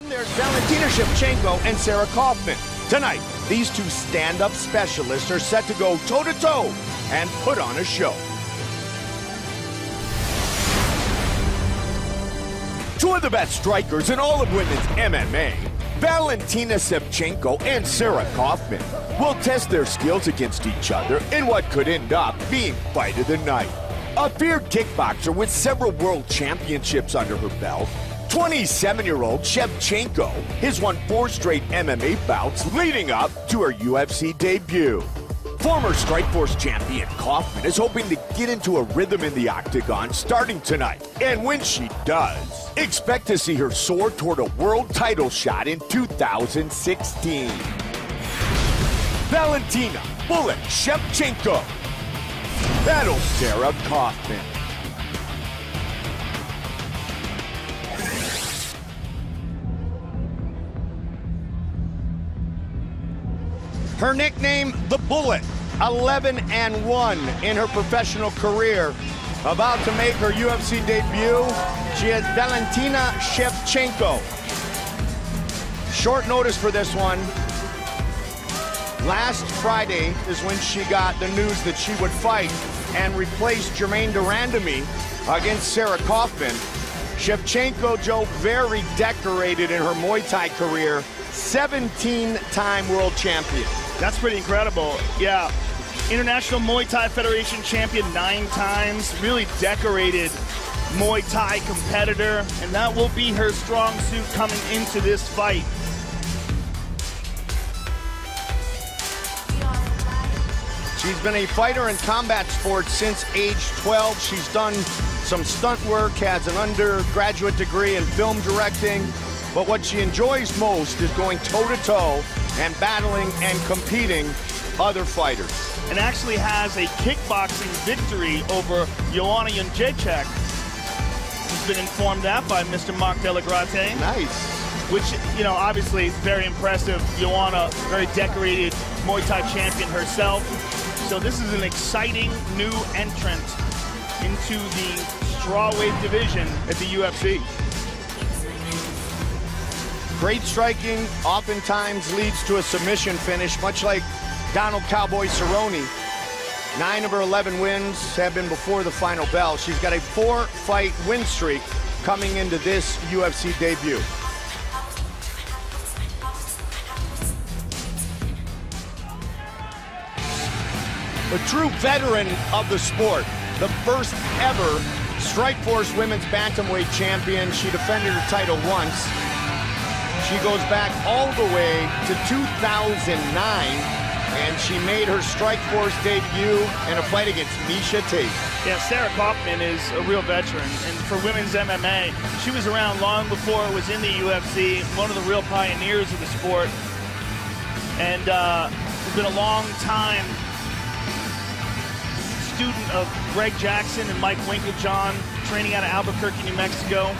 There's Valentina Shevchenka and Sara Kauffman. Tonight, these two stand-up specialists are set to go toe-to-toe and put on a show. Two of the best strikers in all of women's MMA, Valentina Shevchenka and Sara Kauffman, will test their skills against each other in what could end up being fight of the night. A feared kickboxer with several world championships under her belt, 27-year-old Shevchenka has won 4 straight MMA bouts leading up to her UFC debut. Former Strikeforce champion Kauffman is hoping to get into a rhythm in the octagon starting tonight. And when she does, expect to see her soar toward a world title shot in 2016. Valentina "Bullet" Shevchenka battles Sara Kauffman. Her nickname, the Bullet, 11-1 in her professional career. About to make her UFC debut, she is Valentina Shevchenka. Short notice for this one. Last Friday is when she got the news that she would fight and replace Germaine de Randamie against Sara Kauffman. Shevchenka, Joe, very decorated in her Muay Thai career, 17-time world champion. That's pretty incredible. Yeah, International Muay Thai Federation champion 9 times, really decorated Muay Thai competitor, and that will be her strong suit coming into this fight. She's been a fighter in combat sports since age 12. She's done some stunt work, has an undergraduate degree in film directing, but what she enjoys most is going toe-to-toe and battling and competing other fighters. And actually has a kickboxing victory over Joanna Jędrzejczyk. She's been informed that by Mr. Mark Delagrate. Nice. Which, you know, obviously very impressive. Joanna, very decorated Muay Thai champion herself. So this is an exciting new entrant into the strawweight division at the UFC. Great striking oftentimes leads to a submission finish, much like Donald Cowboy Cerrone. 9 of her 11 wins have been before the final bell. She's got a 4-fight win streak coming into this UFC debut. A true veteran of the sport, the first ever Strikeforce Women's Bantamweight champion. She defended her title once. She goes back all the way to 2009, and she made her Strikeforce debut in a fight against Miesha Tate. Yeah, Sara Kauffman is a real veteran, and for women's MMA, she was around long before it was in the UFC, one of the real pioneers of the sport, and has been a long time student of Greg Jackson and Mike Winkeljohn, training out of Albuquerque, New Mexico.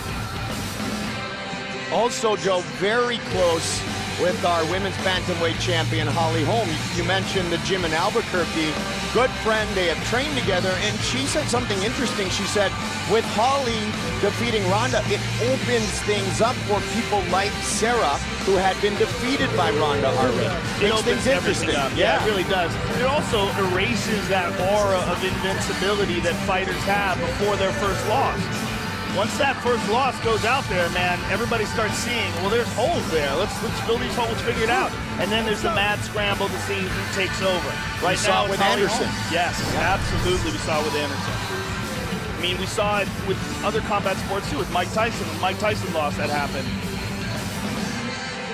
Also, Joe, very close with our women's bantamweight champion, Holly Holm. You mentioned the gym in Albuquerque. Good friend, they have trained together, and she said something interesting. She said, with Holly defeating Ronda, it opens things up for people like Sara, who had been defeated by Ronda already. It opens everything up. Yeah, it really does. It also erases that aura of invincibility that fighters have before their first loss. Once that first loss goes out there, man, everybody starts seeing, well, there's holes there. Let's fill these holes, figure it out. And then there's the mad scramble to see who takes over. Right now, with Anderson. Yes, absolutely, we saw it with Anderson. I mean, we saw it with other combat sports too, with Mike Tyson. When Mike Tyson lost, that happened.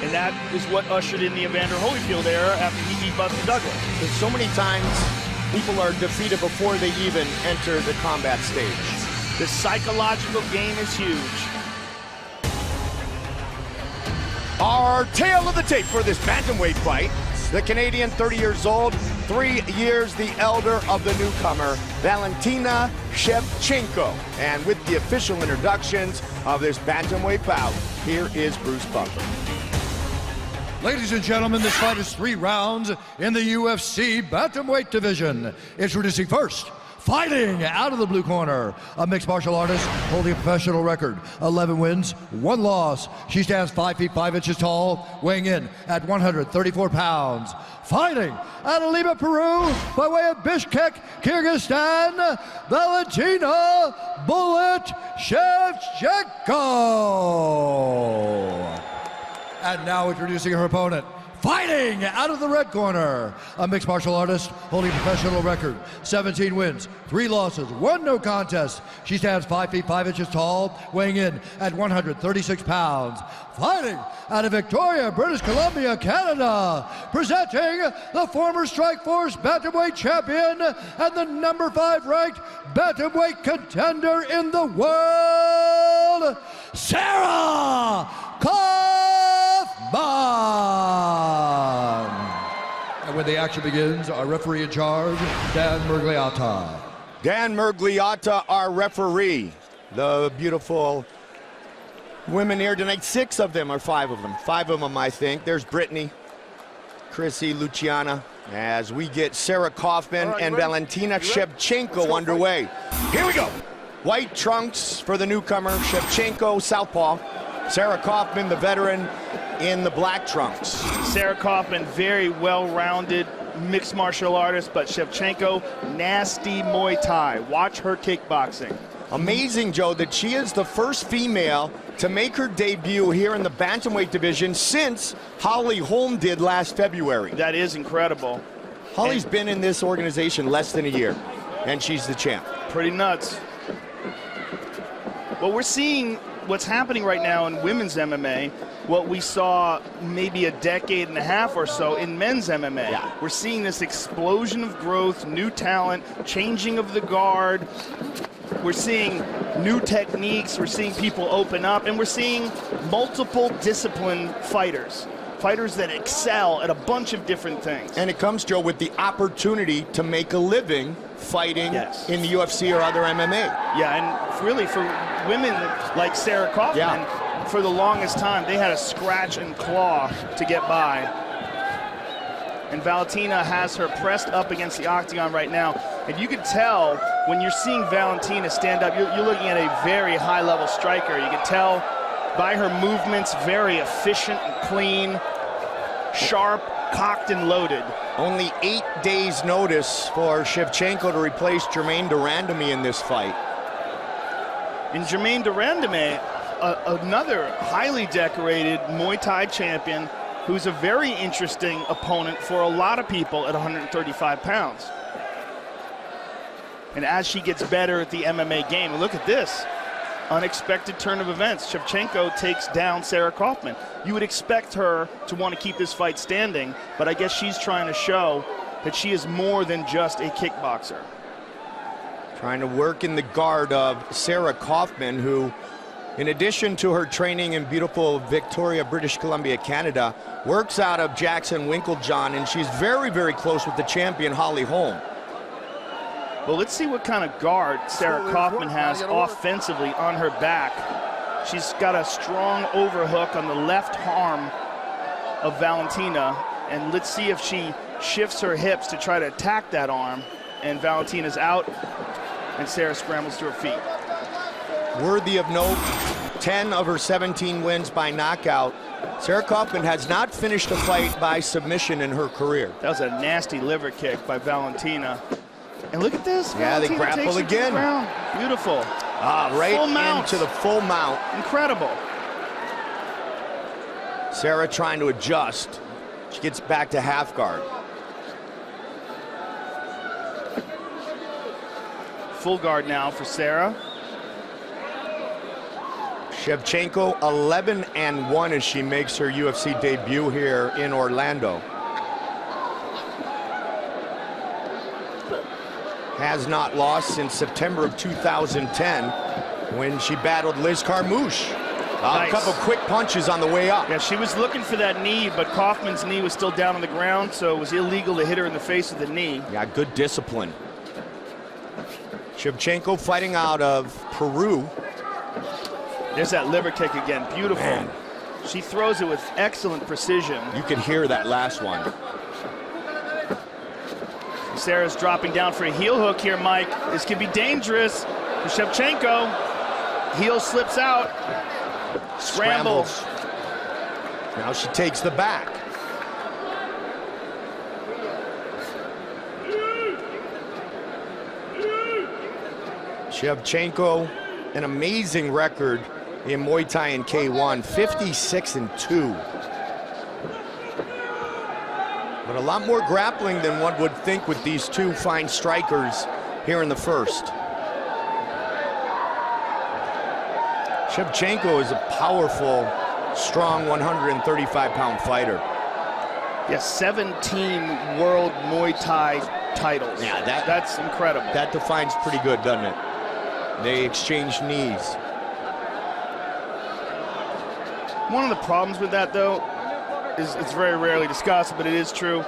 And that is what ushered in the Evander Holyfield era after he beat Buster Douglas. There's so many times people are defeated before they even enter the combat stage. The psychological game is huge. Our tale of the tape for this bantamweight fight. The Canadian, 30 years old, 3 years the elder of the newcomer, Valentina Shevchenka. And with the official introductions of this bantamweight bout, here is Bruce Buffer. Ladies and gentlemen, this fight is 3 rounds in the UFC bantamweight division. Introducing first, Fighting out of the blue corner, a mixed martial artist holding a professional record, 11 wins, 1 loss. She stands 5 feet 5 inches tall, weighing in at 134 pounds. Fighting out of Lima, Peru, by way of Bishkek, Kyrgyzstan, Valentina "Bullet" Shevchenko. And now introducing her opponent. Fighting out of the red corner, a mixed martial artist holding a professional record, 17 wins, 3 losses, 1 no contest. She stands 5 feet 5 inches tall, weighing in at 136 pounds. Fighting out of Victoria, British Columbia, Canada, presenting the former Strikeforce bantamweight champion and the number 5 ranked bantamweight contender in the world, Sara Kauffman. And when the action begins, our referee in charge, Dan Mergliata. Dan Mergliata, our referee. The beautiful women here tonight, 6 of them, or 5 of them. 5 of them, I think. There's Brittany, Chrissy, Luciana, as we get Sara Kauffman and Valentina Shevchenko underway. Here we go. White trunks for the newcomer, Shevchenko, southpaw. Sara Kauffman, the veteran, in the black trunks. Sara Kauffman, very well-rounded mixed martial artist, but Shevchenko, nasty Muay Thai. Watch her kickboxing. Amazing, Joe, that she is the first female to make her debut here in the bantamweight division since Holly Holm did last February. That is incredible. Holly's been in this organization less than a year, and she's the champ. Pretty nuts. Well, we're seeing what's happening right now in women's MMA, what we saw maybe a decade and a half or so in men's MMA. Yeah. We're seeing this explosion of growth, new talent, changing of the guard. We're seeing new techniques, we're seeing people open up, and we're seeing multiple discipline fighters. Fighters that excel at a bunch of different things. And it comes, Joe, with the opportunity to make a living fighting in the UFC or other MMA. Yeah, and really for women like Sara Kauffman, for the longest time, they had to scratch and claw to get by. And Valentina has her pressed up against the octagon right now. And you can tell when you're seeing Valentina stand up, you're looking at a very high-level striker. You can tell by her movements, very efficient and clean, sharp, cocked and loaded. Only 8 days notice for Shevchenko to replace Germaine de Randamie in this fight. And Germaine de Randamie, another highly decorated Muay Thai champion, who's a very interesting opponent for a lot of people at 135 pounds. And as she gets better at the MMA game, and look at this, unexpected turn of events. Shevchenko takes down Sara Kauffman. You would expect her to want to keep this fight standing, but I guess she's trying to show that she is more than just a kickboxer. Trying to work in the guard of Sara Kauffman, who, in addition to her training in beautiful Victoria, British Columbia, Canada, works out of Jackson Winklejohn, and she's very, very close with the champion, Holly Holm. Well, let's see what kind of guard Sara Kauffman has offensively on her back. She's got a strong overhook on the left arm of Valentina, and let's see if she shifts her hips to try to attack that arm. And Valentina's out, and Sara scrambles to her feet. Worthy of note, 10 of her 17 wins by knockout. Sara Kauffman has not finished a fight by submission in her career. That was a nasty liver kick by Valentina. And look at this. Yeah, Valentina they grapple takes her to the again. ground. Beautiful. Right full mount. into the full mount. Incredible. Sara trying to adjust. She gets back to half guard. Full guard now for Sara. Shevchenko 11-1 as she makes her UFC debut here in Orlando. Has not lost since September of 2010 when she battled Liz Carmouche. Nice. A couple quick punches on the way up. Yeah, she was looking for that knee, but Kaufman's knee was still down on the ground, so it was illegal to hit her in the face with the knee. Yeah, good discipline. Shevchenko fighting out of Peru. There's that liver kick again, beautiful. Man. She throws it with excellent precision. You could hear that last one. Sara's dropping down for a heel hook here, Mike. This could be dangerous for Shevchenko. Heel slips out. Scrambles. Now she takes the back. Shevchenko, an amazing record in Muay Thai and K1, 56-2. But a lot more grappling than one would think with these two fine strikers here in the first. Shevchenko is a powerful, strong 135-pound fighter. Yes, 17 world Muay Thai titles. Yeah, that's incredible. That defines pretty good, doesn't it? They exchange knees. One of the problems with that, though, is it's very rarely discussed, but it is true.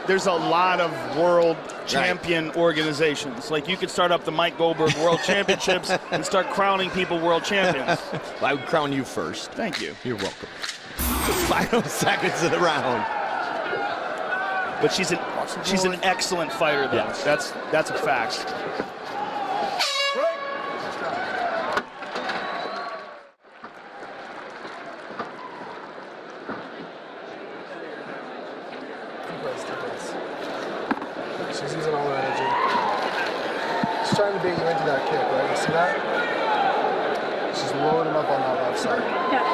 There's a lot of world champion organizations. Like, you could start up the Mike Goldberg World Championships and start crowning people world champions. Well, I would crown you first. Thank you. You're welcome. The final seconds of the round. But she's an excellent fighter, though. Yes. That's a fact. She's using all her energy. She's trying to bait you into that kick, right? You see that? She's loading up on that left side. Yeah.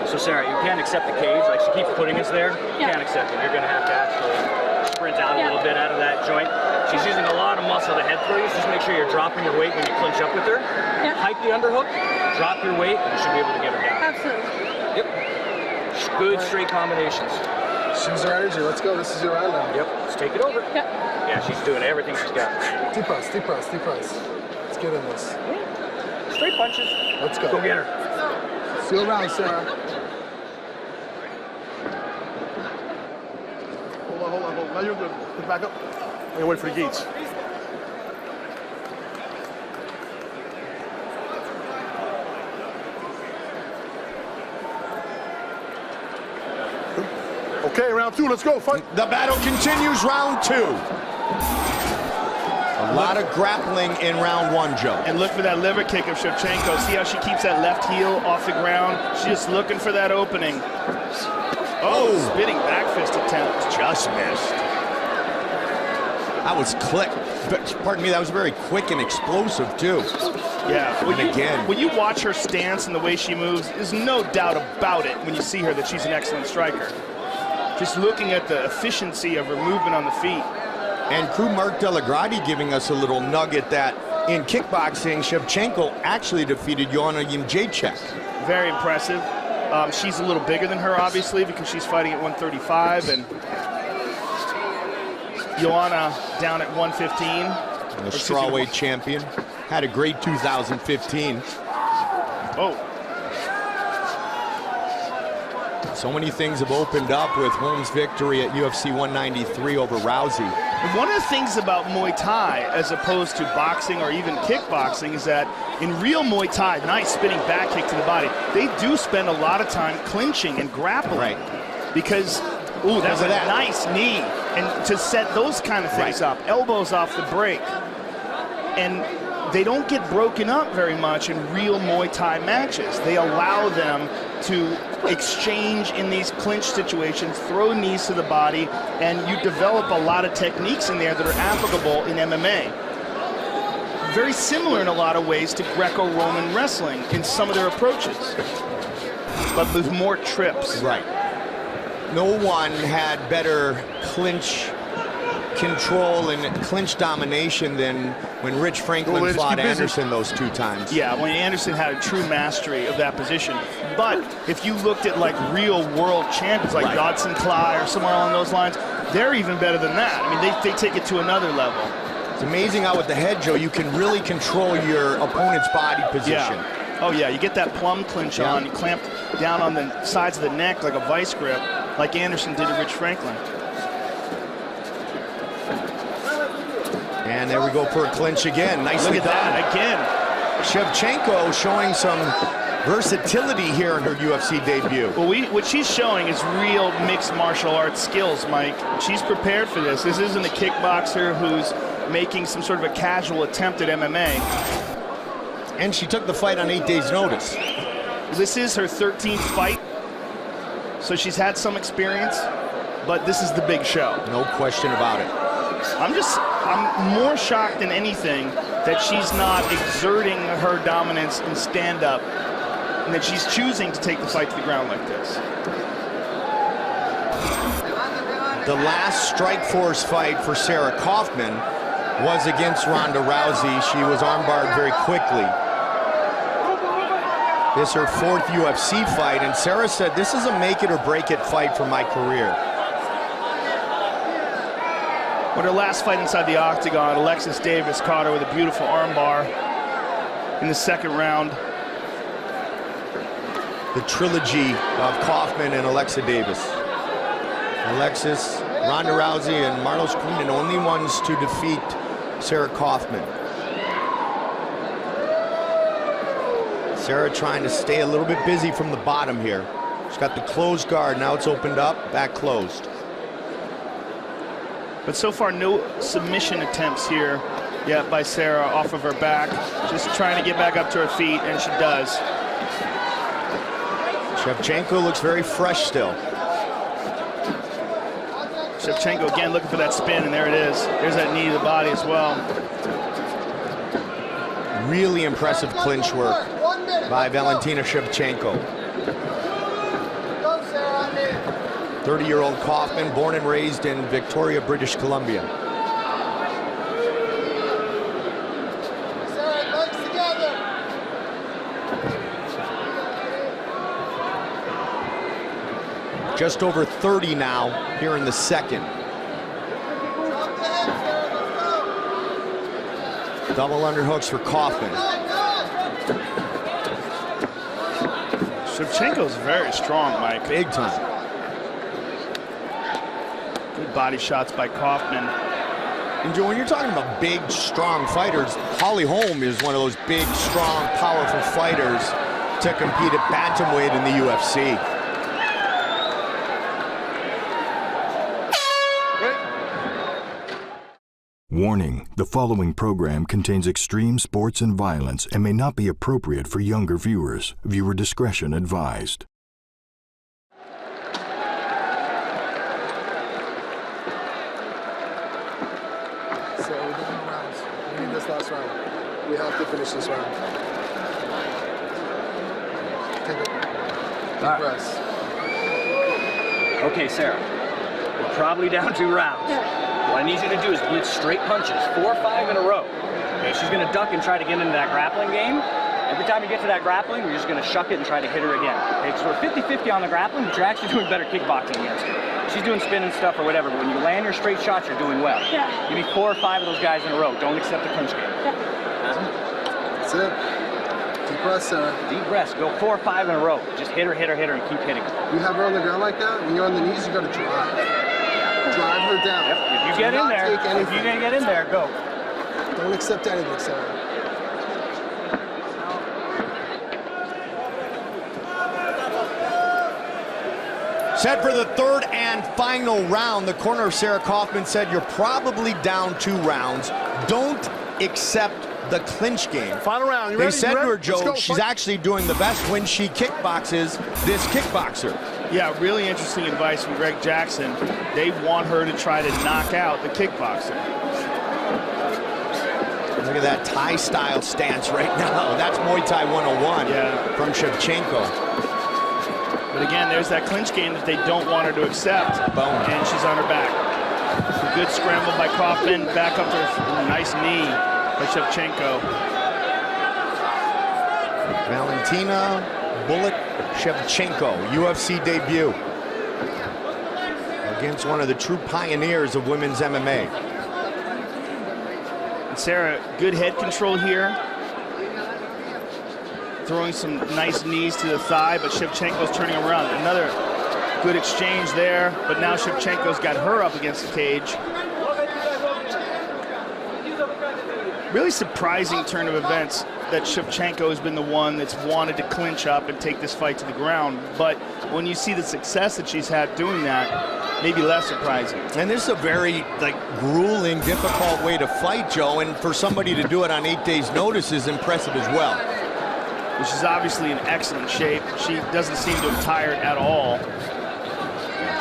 So Sarah, you can't accept the cage. Like, she keeps putting us there. You can't accept it. You're going to have to actually sprint out a little bit out of that joint. She's using a lot of muscle to head for you. So just make sure you're dropping your weight when you clinch up with her. Yeah. Hike the underhook, drop your weight, and you should be able to get her down. Absolutely. Yep. Good straight combinations. She's her energy. Let's go. This is your round now. Yep. Let's take it over. Yep. Yeah, she's doing everything she's got. Deep press, deep press, deep press. Let's get in this. Straight punches. Let's go. Go get her. Feel around, Sarah. Hold on. Now you're good. Get back up. And wait for the gates. Okay, round two, let's go, fight. The battle continues, round two. A lot of grappling in round one, Joe. And look for that liver kick of Shevchenko. See how she keeps that left heel off the ground? She's just looking for that opening. Oh, spinning back fist attempt. Just missed. That was quick. Pardon me, that was very quick and explosive, too. Yeah. When you watch her stance and the way she moves, there's no doubt about it when you see her that she's an excellent striker. Just looking at the efficiency of her movement on the feet. And crew Mark Delagrati giving us a little nugget that in kickboxing, Shevchenko actually defeated Joanna Jędrzejczyk. Very impressive. She's a little bigger than her, obviously, because she's fighting at 135, and Joanna down at 115. And the strawweight champion had a great 2015. Oh. So many things have opened up with Holmes' victory at UFC 193 over Rousey. And one of the things about Muay Thai, as opposed to boxing or even kickboxing, is that in real Muay Thai, nice spinning back kick to the body, they do spend a lot of time clinching and grappling. Right. Because, ooh, that's a nice knee. And to set those kind of things up, elbows off the break. And they don't get broken up very much in real Muay Thai matches. They allow them to exchange in these clinch situations, throw knees to the body, and you develop a lot of techniques in there that are applicable in MMA. Very similar in a lot of ways to Greco-Roman wrestling in some of their approaches, but with more trips. Right. No one had better clinch control and clinch domination than when Rich Franklin fought Anderson those two times. Yeah, when Anderson had a true mastery of that position. But if you looked at like real world champions like Dodson Cly or somewhere along those lines, they're even better than that. I mean, they take it to another level. It's amazing how with the head, Joe, you can really control your opponent's body position. Yeah. Oh yeah, you get that plum clinch on, you clamp down on the sides of the neck like a vice grip, like Anderson did to Rich Franklin. And there we go for a clinch again. Nicely done. Look at that again. Shevchenko showing some versatility here in her UFC debut. Well, what she's showing is real mixed martial arts skills, Mike. She's prepared for this. This isn't a kickboxer who's making some sort of a casual attempt at MMA. And she took the fight on 8 days' notice. This is her 13th fight, so she's had some experience, but this is the big show. No question about it. I'm more shocked than anything that she's not exerting her dominance in stand-up, and that she's choosing to take the fight to the ground like this. The last Strikeforce fight for Sara Kauffman was against Ronda Rousey. She was armbarred very quickly. This is her 4th UFC fight, and Sara said, this is a make-it-or-break-it fight for my career. But her last fight inside the octagon, Alexis Davis caught her with a beautiful armbar in the 2nd round. The trilogy of Kauffman and Alexa Davis. Alexis, Ronda Rousey, and Marlos Queen, only ones to defeat Sara Kauffman. Sara trying to stay a little bit busy from the bottom here. She's got the closed guard, now it's opened up, back closed. But so far, no submission attempts here yet by Sara off of her back. Just trying to get back up to her feet, and she does. Shevchenko looks very fresh still. Shevchenko again looking for that spin, and there it is. There's that knee to the body as well. Really impressive clinch work by Valentina Shevchenko. 30-year-old Kauffman, born and raised in Victoria, British Columbia. Just over 30 now here in the 2nd. Double underhooks for Kauffman. Shevchenko's very strong, Mike. Big time. Good body shots by Kauffman. And Joe, when you're talking about big, strong fighters, Holly Holm is one of those big, strong, powerful fighters to compete at bantamweight in the UFC. Warning, the following program contains extreme sports and violence and may not be appropriate for younger viewers. Viewer discretion advised. So we're doing rounds. We need this last round. We have to finish this round. Take a deep breaths. Okay, Sara, we're probably down 2 rounds. What I need you to do is blitz straight punches, 4 or 5 in a row. Okay, she's gonna duck and try to get into that grappling game. Every time you get to that grappling, you're just gonna shuck it and try to hit her again. Okay, so we're 50-50 on the grappling, but you're actually doing better kickboxing against her. She's doing spinning stuff or whatever, but when you land your straight shots, you're doing well. Yeah. Give me 4 or 5 of those guys in a row. Don't accept the clinch game. Yeah. That's it. Deep breaths, Sara. Deep breaths. Go 4 or 5 in a row. Just hit her, and keep hitting her. You have her on the ground like that, when you're on the knees, you gotta drive. Drive her down. Yep. If you get in there, if you're gonna get in there, go. Don't accept anything, Sara. Set for the 3rd and final round. The corner of Sara Kauffman said, you're probably down 2 rounds. Don't accept the clinch game. Final round. You they ready? said to her, Joe, go. she's actually doing the best when she kickboxes this kickboxer. Yeah, really interesting advice from Greg Jackson. They want her to try to knock out the kickboxer. Look at that Thai-style stance right now. That's Muay Thai 101 from Shevchenko. But again, there's that clinch game that they don't want her to accept. And she's on her back. A good scramble by Kauffman. Back up to her. Nice knee by Shevchenko. Valentina Bullet Shevchenko, UFC debut against one of the true pioneers of women's MMA. And Sara, good head control here. Throwing some nice knees to the thigh, but Shevchenko's turning around. Another good exchange there, but now Shevchenko's got her up against the cage. Really surprising turn of events that Shevchenko has been the one that's wanted to clinch up and take this fight to the ground. But when you see the success that she's had doing that, maybe less surprising. And this is a very grueling, difficult way to fight, Joe, and for somebody to do it on 8 days' notice is impressive as well. She's obviously in excellent shape. She doesn't seem to have tired at all.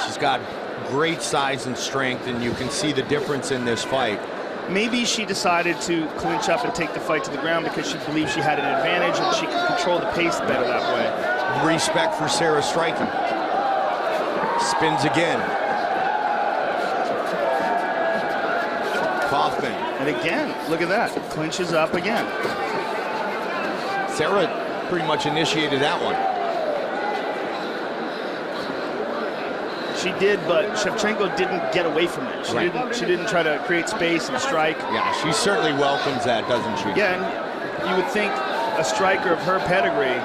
She's got great size and strength, and you can see the difference in this fight. Maybe she decided to clinch up and take the fight to the ground because she believed she had an advantage and she could control the pace better that way. Respect for Sara striking. Spins again. Kauffman. And again, look at that. Clinches up again. Sara pretty much initiated that one. She did, but Shevchenko didn't get away from it. She didn't try to create space and strike. Yeah, she certainly welcomes that, doesn't she? Yeah, and you would think a striker of her pedigree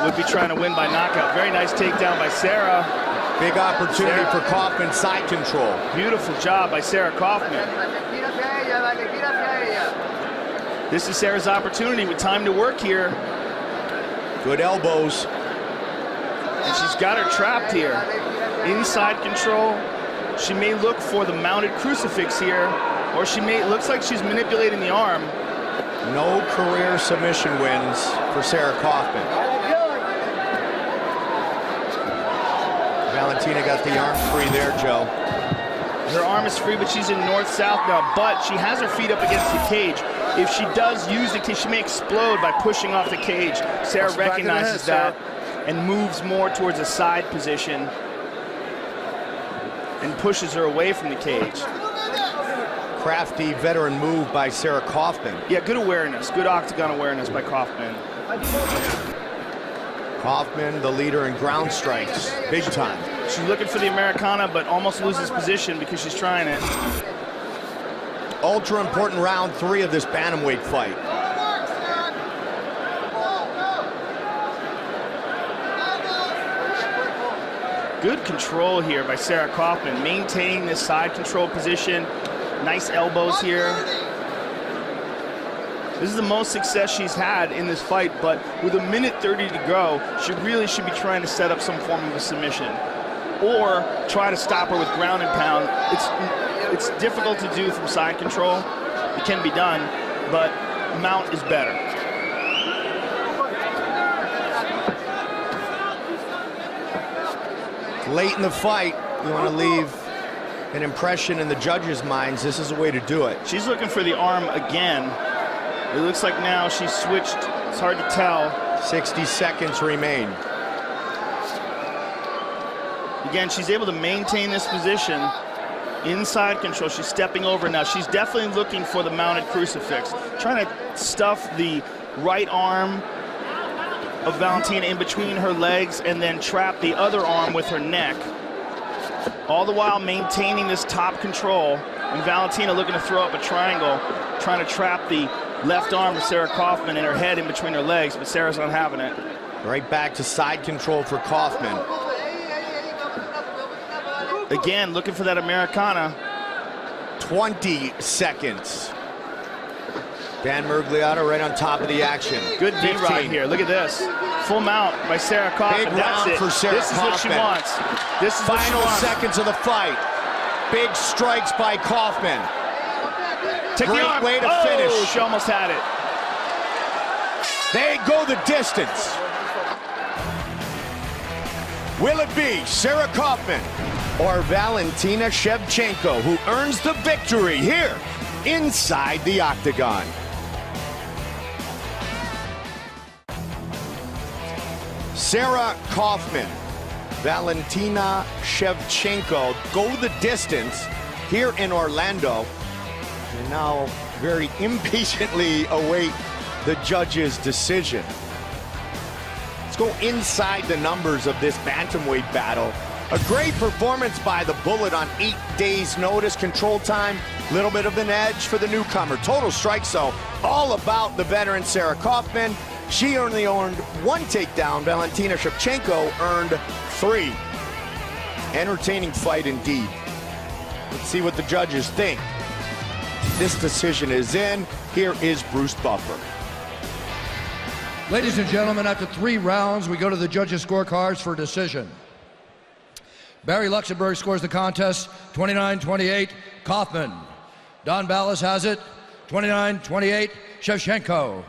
would be trying to win by knockout. Very nice takedown by Sara. Big opportunity for Kauffman, side control. Beautiful job by Sara Kauffman. This is Sara's opportunity with time to work here. Good elbows. And she's got her trapped here. Inside control. She may look for the mounted crucifix here, or looks like she's manipulating the arm. No career submission wins for Sara Kauffman. Valentina got the arm free there, Joe. Her arm is free, but she's in north-south now, but she has her feet up against the cage. If she does use the cage, she may explode by pushing off the cage. Sara recognizes that and moves more towards a side position and pushes her away from the cage. Crafty veteran move by Sara Kauffman. Yeah, good awareness, good octagon awareness by Kauffman. Kauffman, the leader in ground strikes, big time. She's looking for the Americana, but almost loses position because she's trying it. Ultra important round 3 of this bantamweight fight. Good control here by Sara Kauffman, maintaining this side control position. Nice elbows here. This is the most success she's had in this fight, but with 1:30 to go, she really should be trying to set up some form of a submission or try to stop her with ground and pound. It's difficult to do from side control. It can be done, but mount is better. Late in the fight, you want to leave an impression in the judges' minds. This is a way to do it. She's looking for the arm again. It looks like now she's switched. It's hard to tell. 60 seconds remain. Again, she's able to maintain this position. Inside control, she's stepping over now. She's definitely looking for the mounted crucifix. Trying to stuff the right arm of Valentina in between her legs and then trap the other arm with her neck. All the while maintaining this top control. And Valentina looking to throw up a triangle, trying to trap the left arm of Sara Kauffman and her head in between her legs, but Sara's not having it. Right back to side control for Kauffman. Again, looking for that Americana. 20 seconds. Dan Murgliata right on top of the action. Good D right here. Look at this. Full mount by Sara Kauffman. Big That's round it. for Sara This is Kauffman. what she wants. This is Final what she wants. seconds of the fight. Big strikes by Kauffman. Take Great the arm. way to finish. She almost had it. They go the distance. Will it be Sara Kauffman or Valentina Shevchenko who earns the victory here inside the octagon? Sara Kauffman, Valentina Shevchenko go the distance here in Orlando, and now very impatiently await the judge's decision. Let's go inside the numbers of this bantamweight battle. A great performance by the Bullet on 8 days' notice. Control time, little bit of an edge for the newcomer. Total strikes, though, all about the veteran Sara Kauffman. She only earned 1 takedown. Valentina Shevchenko earned 3. Entertaining fight indeed. Let's see what the judges think. This decision is in. Here is Bruce Buffer. Ladies and gentlemen, after 3 rounds, we go to the judges' scorecards for decision. Barry Luxembourg scores the contest 29-28, Kauffman. Don Ballas has it 29-28, Shevchenko.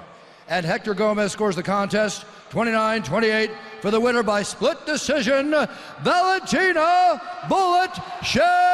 And Hector Gomez scores the contest 29-28 for the winner by split decision, Valentina "Bullet" Shevchenko.